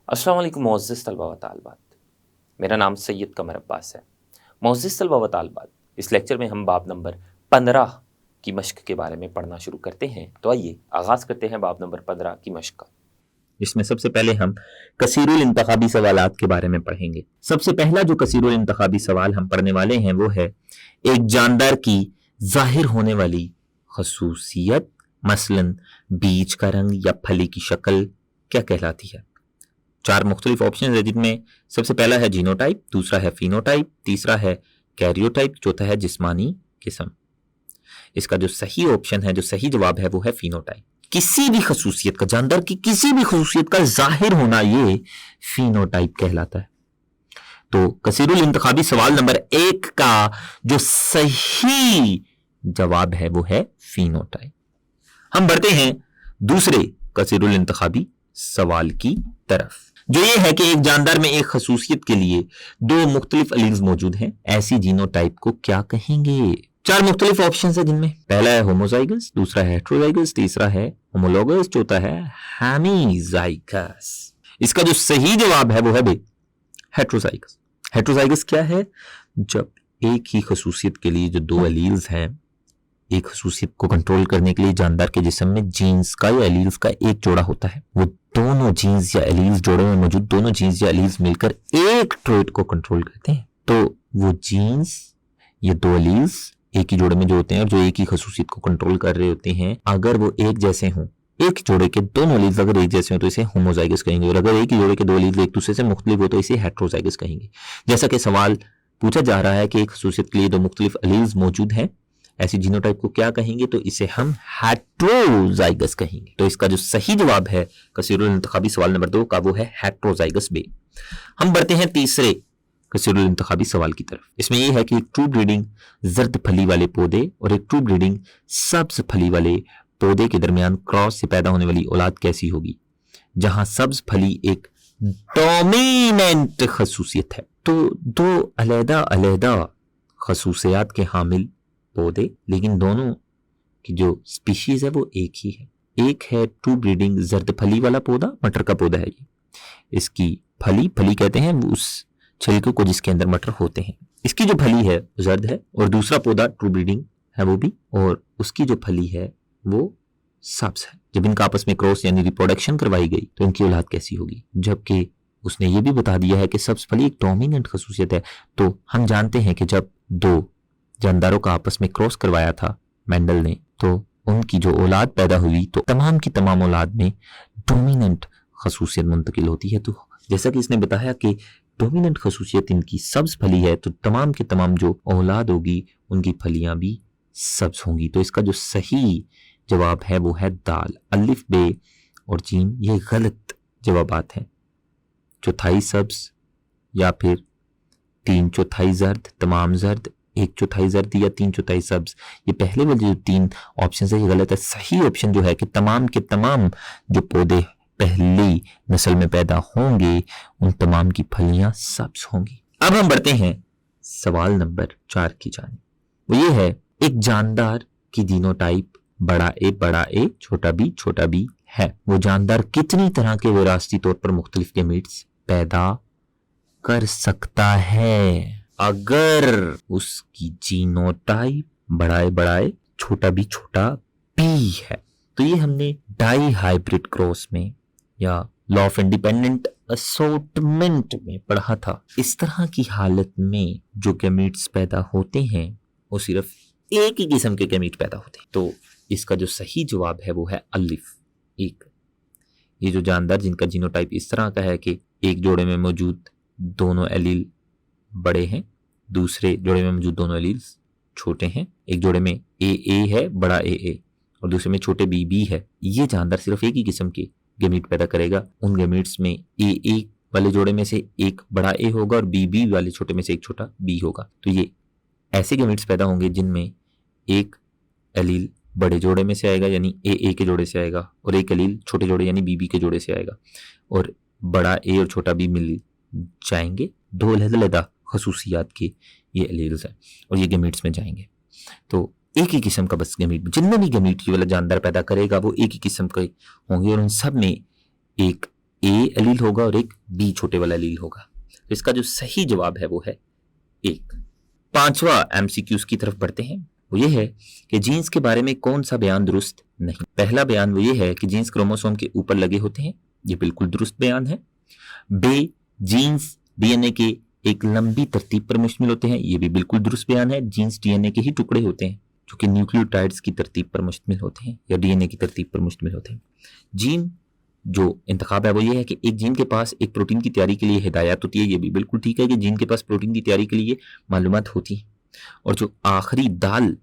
अस्सलाम वालेकुम मोअज़्ज़िज़ तलबा व तालिबात। मेरा नाम सैयद कमर अब्बास है। मोअज़्ज़िज़ तलबा व तालिबात, इस लेक्चर में हम बाब नंबर 15 की मश्क के बारे में पढ़ना शुरू करते हैं। तो आइए आगाज़ करते हैं बाब नंबर 15 की मश्क का। इसमें सबसे पहले हम कसीरुल इंतखाबी सवालात के बारे में पढ़ेंगे। सबसे पहला जो कसीरुल इंतखाबी सवाल हम पढ़ने वाले हैं वो है एक जानदार की जाहिर होने वाली खसूसियत, मसलन बीज का रंग या फली की शक्ल क्या कहलाती है। 4 मुख्तलिफ ऑप्शन है जिनमें सबसे पहला है जीनोटाइप, दूसरा है फिनोटाइप, तीसरा है कैरियोटाइप, चौथा है जिस्मानी किस्म। इसका जो सही ऑप्शन है, जो सही जवाब है वो है फिनोटाइप। किसी भी खसूसियत का, जानदार की किसी भी खसूसियत का जाहिर होना ये फिनोटाइप कहलाता है। तो कसीरुल इंतखाबी सवाल नंबर 1 का जो सही जवाब है वो है फिनोटाइप। हम बढ़ते हैं दूसरे कसीरुल इंतखाबी सवाल की तरफ, जो ये है कि एक जानदार में एक खसूसियत के लिए 2 मुख्तलिफ एलील्स मौजूद हैं, ऐसी जीनोटाइप को क्या कहेंगे। 4 मुख्तलिफ ऑप्शन है जिनमें पहला है होमोजाइगस, दूसरा है हेट्रोजाइगस, तीसरा है होमोलोगस, चौथा है हेमीजाइगस। इसका जो सही जवाब है वो है बे हेट्रोजाइगस। हेट्रोजाइगस क्या है? जब एक ही खसूसियत के लिए जो 2 एलील्स हैं, एक खसूसियत को कंट्रोल करने के लिए जानदार के जिस्म में जीन्स का या एलील्स का एक जोड़ा होता है, वो दोनों जीन्स या एलील्स जोड़े में मौजूद दोनों जीन्स या एलील्स मिलकर एक ट्रेट को कंट्रोल करते हैं। तो वो जीन्स, ये 2 एलील्स एक ही जोड़े में जो होते हैं और जो एक ही खसूसियत को कंट्रोल कर रहे होते हैं, अगर वो एक जैसे हों, एक जोड़े के दोनों एलील्स अगर एक जैसे हो तो इसे होमोजाइगस कहेंगे, और अगर एक ही जोड़े के 2 एलील्स एक दूसरे से मुख्तलिफ हो तो इसे हेट्रोजाइगस कहेंगे। जैसा कि सवाल पूछा जा रहा है कि एक खसूसियत के लिए 2 मुख्तलिफ एलील्स मौजूद हैं, ऐसी जीनोटाइप को क्या कहेंगे, तो इसे हम हेट्रोजाइगस कहेंगे। तो इसका जो सही जवाब है कसीरुल इंतखाबी सवाल नंबर 2 का वो है हेट्रोजाइगस बे। हम बढ़ते हैं तीसरे कसीरुल इंतखाबी सवाल की तरफ। इसमें यह है कि एक ट्रू ब्रीडिंग जर्द फली वाले पौधे और एक ट्रू ब्रीडिंग सब्ज फली वाले पौधे के दरमियान क्रॉस से पैदा होने वाली औलाद कैसी होगी, जहां सब्ज फली एक डोमिनेंट खसूसियत है। तो 2 अलहदा-अलहदा खसूसियात के हामिल पौधे, लेकिन दोनों की जो स्पीशीज है वो एक ही है। एक है ट्रू ब्रीडिंग जर्द फली वाला पौधा, मटर का पौधा है ये। इसकी फली कहते हैं उस छिलके को जिसके अंदर मटर होते हैं। इसकी जो फली है जर्द है, और दूसरा पौधा ट्रू ब्रीडिंग है वो भी, और उसकी जो फली है वो सब्ज है। जब इनका आपस में क्रॉस यानी रिप्रोडक्शन करवाई गई तो इनकी औलाद कैसी होगी, जबकि उसने ये भी बता दिया है कि सब्ज फली एक डोमिनेंट खसूसियत है। तो हम जानते हैं कि जब 2 जानदारों का आपस में क्रॉस करवाया था मेंडल ने, तो उनकी जो औलाद पैदा हुई तो तमाम की तमाम औलाद में डोमिनेंट खसूसियत मुंतकिल होती है। तो जैसा कि इसने बताया कि डोमिनेंट खसूसियत इनकी सब्ज फली है, तो तमाम के तमाम जो औलाद होगी उनकी फलियां भी सब्ज होंगी। तो इसका जो सही जवाब है वो है दाल। अलिफ, बे और जीम ये गलत जवाबात हैं। चौथाई सब्ज या फिर 3/4 जर्द, तमाम जर्द, 1/4 जर्द या 3/4 सब्ज, ये पहले वाले जो 3 ऑप्शन है ये गलत है। सही ऑप्शन जो है कि तमाम के तमाम जो पौधे पहली नस्ल में पैदा होंगे उन तमाम की फलियां सब्ज होंगी। अब हम बढ़ते हैं सवाल नंबर 4 की जानिब। वो ये है एक जानदार की जीनोटाइप बड़ा ए छोटा बी है। वो जानदार कितनी तरह के विरासती तौर पर मुख्तलिफ गैमीट्स पैदा कर सकता है अगर उसकी जीनोटाइप बड़ा ए छोटा बी है। तो ये हमने डाई हाइब्रिड क्रॉस में या लॉ ऑफ इंडिपेंडेंट असॉर्टमेंट में पढ़ा था। इस तरह की हालत में जो गैमीट्स पैदा होते हैं वो सिर्फ एक ही किस्म के गैमीट पैदा होते हैं। तो इसका जो सही जवाब है वो है अलिफ 1। ये जो जानदार जिनका जीनोटाइप इस तरह का है कि एक जोड़े में मौजूद दोनों एलील बड़े हैं, दूसरे जोड़े में मौजूद दोनों एलील्स छोटे हैं, एक जोड़े में ए है बड़ा ए और दूसरे में छोटे बी है, ये जानदार सिर्फ एक ही किस्म के गैमीट पैदा करेगा। उन गैमीट्स में ए वाले जोड़े में से एक बड़ा ए होगा और बी वाले छोटे में से एक छोटा बी होगा। तो ये ऐसे गैमीट्स पैदा होंगे जिनमें एक एलील बड़े जोड़े में से आएगा यानी ए के जोड़े से आएगा, और एक एलील छोटे जोड़े यानी बी के जोड़े से आएगा, और बड़ा ए और छोटा बी मिल जाएंगे। 2 अलग-अलग खसूसियात के ये एलील्स हैं और ये गैमीट्स में जाएंगे। तो एक ही किस्म का बस गैमीट, जितने भी गैमीट ये वाला जानदार पैदा करेगा वो एक ही किस्म के होंगे और उन सब में एक ए अलील होगा और एक बी छोटे वाला अलील होगा। तो इसका जो सही जवाब है वो है 1। पांचवा एमसीक्यूज की तरफ बढ़ते हैं। वो ये है कि जीन्स के बारे में कौन सा बयान दुरुस्त नहीं। पहला बयान वो ये है कि जीन्स क्रोमोसोम के ऊपर लगे होते हैं, ये बिल्कुल दुरुस्त बयान है। बे जीन्स डीएनए के एक लंबी तरतीब पर मुश्तमिल होते हैं, ये भी बिल्कुल दुरुस्त बयान है। जीन्स डीएनए के ही टुकड़े होते हैं जो कि न्यूक्लियोटाइड्स की तरतीब पर मुश्तमिल होते हैं या डीएनए की तरतीब पर मुश्तमिल होते हैं। जीन जो इंतखाब है वो ये है कि एक जीन के पास एक प्रोटीन की तैयारी के लिए हिदायत होती है, ये भी बिल्कुल ठीक है कि जीन के पास प्रोटीन की तैयारी के लिए मालूमात होती है। और जो आखिरी दाल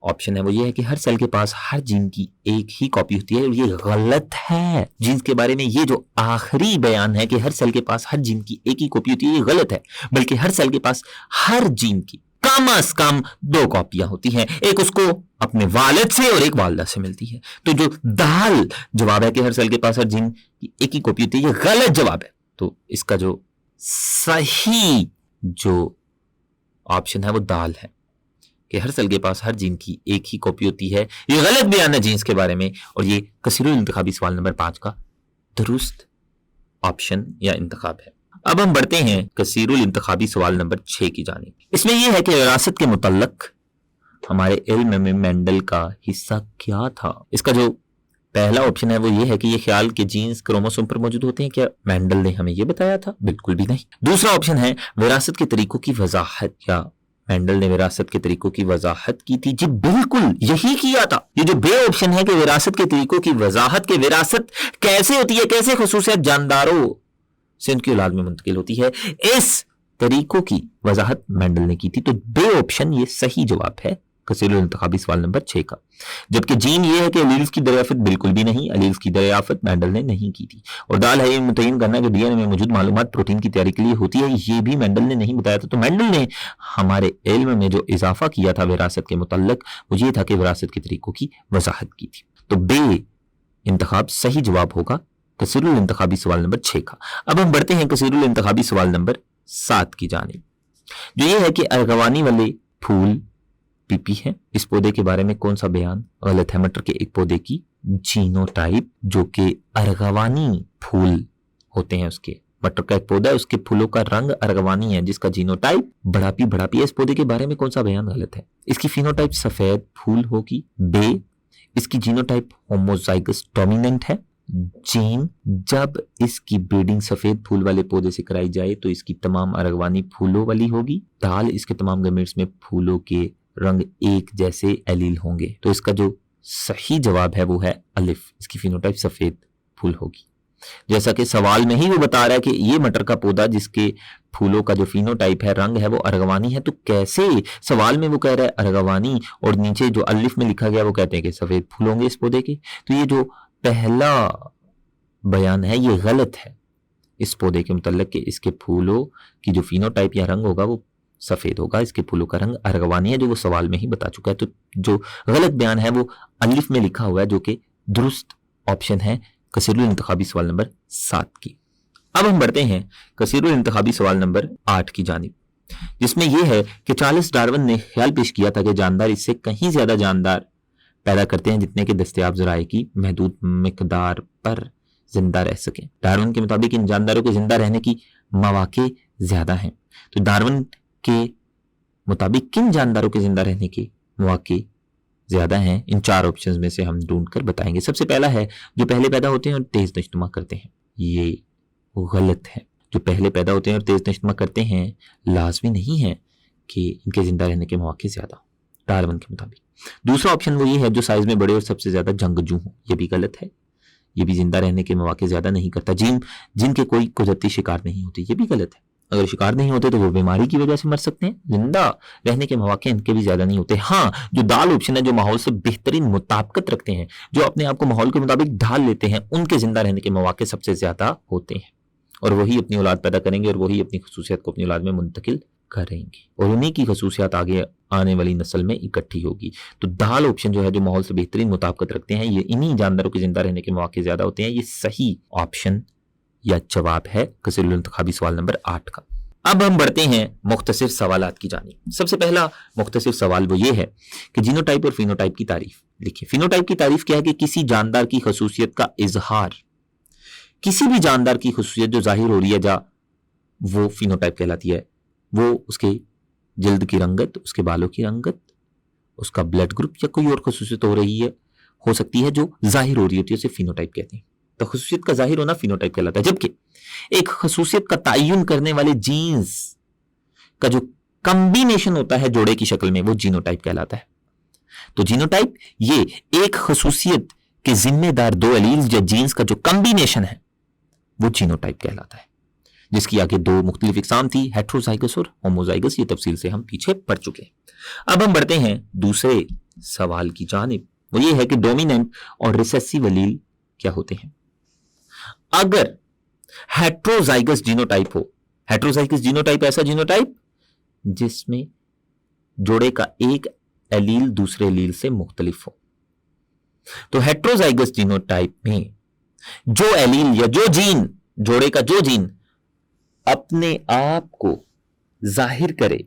ऑप्शन है वो ये है कि हर सेल के पास हर जीन की एक ही कॉपी होती है, और ये गलत है। जीन्स के बारे में ये जो आखिरी बयान है कि हर सेल के पास हर जीन की एक ही कॉपी होती है, ये गलत है। बल्कि हर सेल के पास हर जीन की कम अज कम 2 कॉपियां होती हैं, एक उसको अपने वालिद से और एक वालिदा से मिलती है। तो जो दाल जवाब है कि हर सेल के पास हर जीन की एक ही कॉपी होती है, ये गलत जवाब है। तो इसका जो सही जो ऑप्शन है वो दाल है कि हर सेल के पास हर जीन की एक ही कॉपी होती है। ये गलत बयान है जीन्स के बारे में, और ये कसीरुल इंतखाबी सवाल नंबर 5 का दुरुस्त ऑप्शन या इंतखाब है। अब हम बढ़ते हैं कसीरुल इंतखाबी सवाल नंबर 6 की जानिब। इसमें यह है कि विरासत के मुतल्लक हमारे इल्म में मेंडल का हिस्सा क्या था। इसका जो पहला ऑप्शन है वो ये है कि ये ख्याल के जीन्स क्रोमोसोम पर मौजूद होते हैं, क्या मेंडल ने हमें ये बताया था? बिल्कुल भी नहीं। दूसरा ऑप्शन है विरासत के तरीकों की वजाहत, या मेंडल ने विरासत के तरीकों की वजाहत की थी? जी बिल्कुल यही किया था। ये जो बे ऑप्शन है कि विरासत के तरीकों की वजाहत, के विरासत कैसे होती है, कैसे खुसूसियत जानदारों से उनकी औलाद में मुंतकिल होती है, इस तरीकों की वजाहत मेंडल ने की थी। तो बे ऑप्शन ये सही जवाब है कसीरुल इंतखाबी सवाल नंबर 6 का। जबकि जीन ये है कि अलील्स की दरियाफत बिल्कुल भी नहीं, अलील्स की दरियाफत मेंडल ने नहीं की थी। और दाल है ये मुतय्यन करना कि डीएनए में मौजूद मालूमात प्रोटीन की तैयारी के लिए होती है, ये भी मेंडल ने नहीं बताया था। तो मेंडल ने हमारे इल्म में जो इजाफा किया था विरासत के मुतल्लक, वो ये था कि विरासत के तरीकों की वजाहत की थी। तो बे इंतखाब सही जवाब होगा कसीरुल इंतखाबी सवाल नंबर 6 का। अब हम बढ़ते हैं कसीरुल इंतखाबी सवाल नंबर 7 की जानिब, जो ये है कि अर्गवानी वाले फूल पीपी है, इस पौधे के बारे में कौन सा बयान गलत है। मटर के एक पौधे की जीनोटाइप, जो कि अर्गवानी फूल होते हैं, उसके मटर का एक पौधा है, उसके फूलों का रंग अर्गवानी है, जिसका जीनोटाइप बढ़ापी है। इस पौधे के बारे में कौन सा बयान गलत है। इसकी फिनोटाइप सफेद फूल होगी। बे इसकी जीनोटाइप होमोजाइगस डोमिनेंट है। जीन जब इसकी ब्रीडिंग सफेद फूल वाले पौधे से कराई जाए तो इसकी तमाम अर्गवानी फूलों वाली होगी। दाल इसके तमाम गमेट्स में फूलों के रंग एक जैसे एलील होंगे। तो इसका जो सही जवाब है वो है अलिफ, इसकी फिनोटाइप सफेद फूल होगी। जैसा कि सवाल में ही वो बता रहा है कि ये मटर का पौधा जिसके फूलों का जो फिनोटाइप है, रंग है, वो अर्गवानी है, तो कैसे सवाल में वो कह रहा है अर्गवानी और नीचे जो अलिफ में लिखा गया वो कहते हैं कि सफेद फूल होंगे इस पौधे के। तो ये जो पहला बयान है ये गलत है इस पौधे के मुतल्लिक कि इसके फूलों की जो फिनोटाइप या रंग होगा वो सफेद होगा, इसके फूलों का रंग अर्गवानी है, जो वो सवाल में ही बता चुका है। तो जो गलत बयान है वो अलिफ में लिखा हुआ है, जो कि दुरुस्त ऑप्शन है कसीरुल इंतखाबी सवाल नंबर 7 की। अब हम बढ़ते हैं कसीरुल इंतखाबी सवाल नंबर 8 की जानिब, जिसमें यह है कि चार्ल्स डार्विन ने ख्याल पेश किया था कि जानदार इससे कहीं ज्यादा जानदार पैदा करते हैं जितने के दस्तयाब ज़राए की महदूद मिकदार पर जिंदा रह सकें। डार्विन के मुताबिक इन जानदारों के जिंदा रहने की मौके ज्यादा हैं। तो डार्विन के मुताबिक किन जानदारों के जिंदा रहने के मौके ज्यादा हैं, इन 4 ऑप्शंस में से हम ढूंढकर बताएंगे। सबसे पहला है जो पहले पैदा होते हैं और तेज नशनुमा करते हैं, ये गलत है। जो पहले पैदा होते हैं और तेज नशनुमा करते हैं लाजमी नहीं है कि इनके जिंदा रहने के मौके ज्यादा, डार्विन के मुताबिक। दूसरा ऑप्शन वो ये है जो साइज में बड़े और सबसे ज्यादा जंगजू हो, ये भी गलत है, ये भी जिंदा रहने के मौके ज्यादा नहीं करता। जिनके कोई कुदरती शिकार नहीं होते, ये भी गलत है। अगर शिकार नहीं होते तो वो बीमारी की वजह से मर सकते हैं, जिंदा रहने के मौके इनके भी ज्यादा नहीं होते। हाँ, जो दाल ऑप्शन है, जो माहौल से बेहतरीन मुताबिकत रखते हैं, जो अपने आप को माहौल के मुताबिक ढाल लेते हैं, उनके जिंदा रहने के मौके सबसे ज्यादा होते हैं, और वही अपनी औलाद पैदा करेंगे और वही अपनी खसूसियत को अपनी औलाद में मुंतकिल करेंगे, और उन्हीं की खसूसियत आगे आने वाली नस्ल में इकट्ठी होगी। तो दाल ऑप्शन जो है, जो माहौल से बेहतरीन मुताबिकत रखते हैं, ये इन्हीं जानदारों के जिंदा रहने के मौके ज्यादा होते हैं, ये सही ऑप्शन या जवाब है कसीरुल इंतखाबी सवाल नंबर 8 का। अब हम बढ़ते हैं मुख्तसर सवालात की जानिब। सबसे पहला मुख्तसर सवाल वो ये है कि जीनोटाइप और फिनोटाइप की तारीफ लिखिए। फिनोटाइप की तारीफ क्या है कि किसी जानदार की खसूसियत का इजहार किसी भी जानदार की खुसूसियत जो जाहिर हो रही है जा वो फिनोटाइप कहलाती है। वो उसके जल्द की रंगत, उसके बालों की रंगत, उसका ब्लड ग्रुप या कोई और खुसूसियत हो रही है, हो सकती है जो जाहिर हो रही होती है, उसे फिनोटाइप कहते हैं। तो खुसूसियत का जाहिर होना फिनोटाइप कहलाता है। जबकि एक खुसूसियत का तयन करने वाले जीन्स का जो कॉम्बिनेशन होता है जोड़े की शक्ल में, वो जीनोटाइप कहलाता है। तो जीनोटाइप ये एक खुसूसियत के जिम्मेदार दो एलील्स या जीन्स का जो कॉम्बिनेशन है वो जीनोटाइप कहलाता है, जिसकी आगे दो मुख्तलिफ इकसाम थी, हेट्रोजाइगस और होमोजाइगस। ये तफसील से हम पीछे पढ़ चुके हैं। अब हम बढ़ते हैं दूसरे सवाल की जानिब। वो ये है कि डोमिनेंट और रिसेसिव एलील क्या होते हैं। अगर हेट्रोजाइगस जीनोटाइप हो, हेट्रोजाइगस जीनोटाइप ऐसा जीनोटाइप जिसमें जोड़े का एक एलील दूसरे एलील से मुख्तलिफ हो। तो हेट्रोजाइगस जीनोटाइप में जो एलील या जो जीन, जोड़े का जो जीन अपने आप को जाहिर करे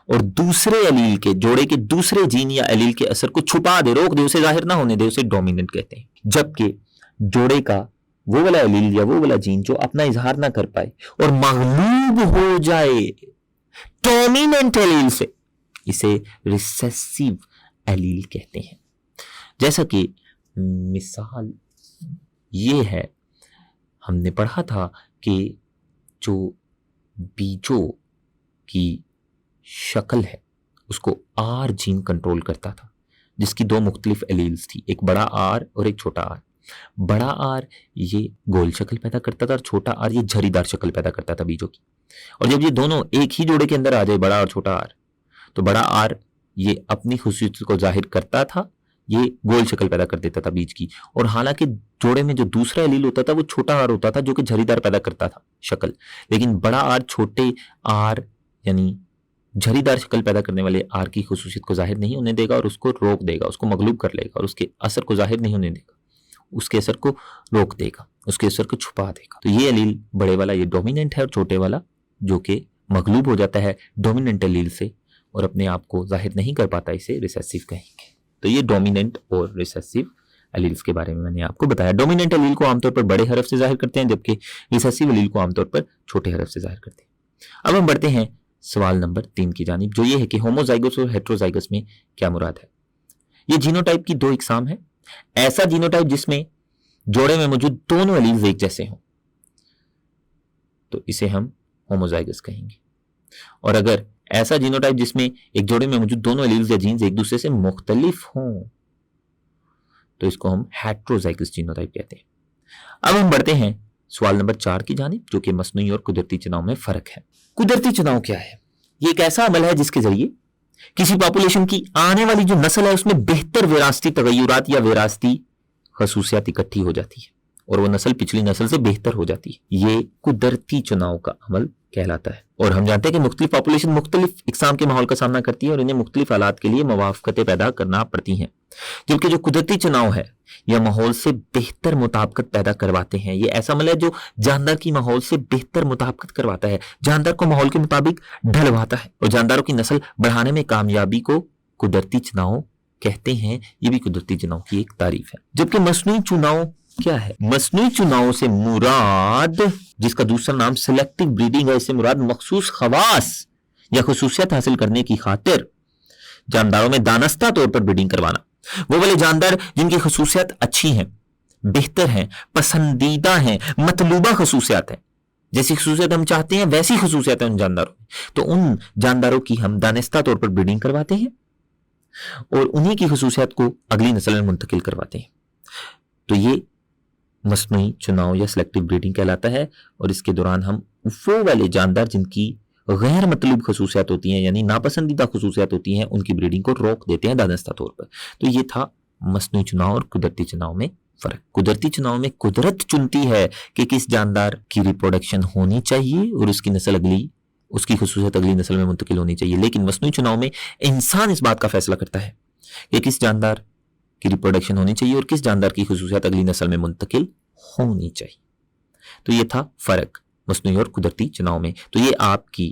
और दूसरे एलील के, जोड़े के दूसरे जीन या एलील के असर को छुपा दे, रोक दे, उसे जाहिर ना होने दे, उसे डोमिनेंट कहते हैं। जबकि जोड़े का वो वाला एलील या वो वाला जीन जो अपना इजहार ना कर पाए और मगलूब हो जाए डोमिनेंट एलील से, इसे रिसेसिव एलील कहते हैं। जैसा कि मिसाल ये है, हमने पढ़ा था कि जो बीजों की शक्ल है उसको आर जीन कंट्रोल करता था, जिसकी दो मुख्तलिफ एलील्स थी, एक बड़ा आर और एक छोटा आर। बड़ा आर ये गोल शक्ल पैदा करता था और छोटा आर ये झरीदार शक्ल पैदा करता था बीजों की। और जब ये दोनों एक ही जोड़े के अंदर आ जाए, बड़ा और छोटा आर, तो बड़ा आर ये अपनी खुसूसियत को जाहिर करता था, ये गोल शक्ल पैदा कर देता था बीज की। और हालांकि जोड़े में जो दूसरा एलील होता था वो छोटा आर होता था जो कि झरीदार पैदा करता था शक्ल, लेकिन बड़ा आर छोटे आर यानी झरीदार शक्ल पैदा करने वाले आर की खुसूसियत को जाहिर नहीं होने देगा और उसको रोक देगा, उसको मगलूब कर लेगा और उसके असर को जाहिर नहीं होने देगा, उसके असर को रोक देगा, उसके असर को छुपा देगा। तो ये एलील बड़े वाला ये डोमिनेंट है और छोटे वाला जो कि मगलूब हो जाता है डोमिनेंट एलील से और अपने आप को जाहिर नहीं कर पाता, इसे रिसेसिव कहेंगे। तो ये डोमिनेंट और रिसेसिव एलील्स के बारे में मैंने आपको बताया। डोमिनेंट एलील को आमतौर पर बड़े हरफ से जाहिर करते हैं, जबकि रिसेसिव एलील को आमतौर पर छोटे हरफ से जाहिर करते हैं। अब हम बढ़ते हैं सवाल नंबर 3 की जानिब, जो ये है कि होमोजाइगस और हेट्रोजाइगस में क्या मुराद है। ये जीनोटाइप की दो इकसाम है। ऐसा जीनोटाइप जिसमें जोड़े में मौजूद दोनों एलील्स एक जैसे हों, तो इसे हम होमोजाइगस कहेंगे। और अगर ऐसा जीनोटाइप जिसमें एक जोड़े में मौजूद दोनों एलील्स या जीन्स एक दूसरे से मुख्तलिफ हों, तो इसको हम हेट्रोजाइगस जीनोटाइप कहते हैं। अब हम बढ़ते हैं सवाल नंबर 4 की जानिब, जो कि मसनूई और कुदरती चुनाव में फर्क है। कुदरती चुनाव क्या है? ये एक ऐसा अमल है जिसके जरिए किसी पॉपुलेशन की आने वाली जो नस्ल है उसमें बेहतर विरासती तगय्युरात या विरासती खसूसियात इकट्ठी हो जाती है और वो नस्ल पिछली नस्ल से बेहतर हो जाती है। ये कुदरती चुनाव का अमल कहलाता है। और हम जानते हैं कि मुख्तलिफ पॉपुलेशन मुख्तलिफ इकसाम के माहौल का सामना करती है और इन्हें मुख्तलिफ हालात के लिए मवाफ़क़तें पैदा करना पड़ती हैं, जबकि जो कुदरती चुनाव है यह माहौल से बेहतर मुताबिकत पैदा करवाते हैं। ये ऐसा अमल है जो जानदार की माहौल से बेहतर मुताबिकत करवाता है, जानदार को माहौल के मुताबिक ढलवाता है और जानदारों की नस्ल बढ़ाने में कामयाबी को कुदरती चुनाव कहते हैं। ये भी कुदरती चुनाव की एक तारीफ है। जबकि मसनूई चुनाव क्या है? मसनूई चुनाव से मुराद, जिसका दूसरा नाम सिलेक्टिव ब्रीडिंग है, इससे मुराद मखसूस खवास या खुसूसियत हासिल करने की खातिर जानदारों में दानस्ता तौर पर ब्रीडिंग करवाना। वो वाले जानदार जिनकी खुसूसियत अच्छी हैं, बेहतर हैं, पसंदीदा हैं, मतलूबा खुसूसियत हैं, जैसी खुसूसियत हम चाहते हैं वैसी खुसूसियत है उन जानदारों में, तो उन जानदारों की हम दानस्ता तौर पर ब्रीडिंग करवाते हैं और उन्हीं की खुसूसियत को अगली नस्ल में मुंतकिल करवाते हैं। तो ये मसनूई चुनाव या सिलेक्टिव ब्रीडिंग कहलाता है। और इसके दौरान हम वो वाले जानदार जिनकी गैर मतलूब खसूसियात होती हैं यानी नापसंदीदा खसूसियात होती हैं, उनकी ब्रीडिंग को रोक देते हैं दानस्ता तौर पर। तो ये था मसनूई चुनाव और कुदरती चुनाव में फर्क। कुदरती चुनाव में कुदरत चुनती है कि किस जानदार की रिप्रोडक्शन होनी चाहिए और उसकी नस्ल अगली, उसकी खसूसियत अगली नस्ल में मुंतकिल होनी चाहिए। लेकिन मसनूई चुनाव में इंसान इस बात का फैसला करता है कि किस जानदार की रिप्रोडक्शन होनी चाहिए और किस जानदार की खसूसियत अगली नस्ल में मुंतकिल होनी चाहिए। तो ये था फर्क मसनूई और कुदरती चुनाव में। तो ये आपकी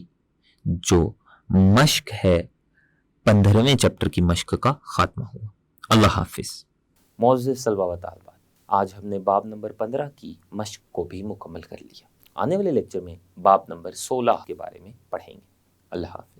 जो मश्क है 15वें चैप्टर की मश्क का खात्मा हुआ। अल्लाह हाफिज। मोअज़्ज़िज़ सल्लल्लाहु अलैहि वसल्लम, आज हमने बाब नंबर 15 की मश्क को भी मुकम्मल कर लिया। आने वाले लेक्चर में बाब नंबर 16 के बारे में पढ़ेंगे। अल्लाह हाफ़िज़।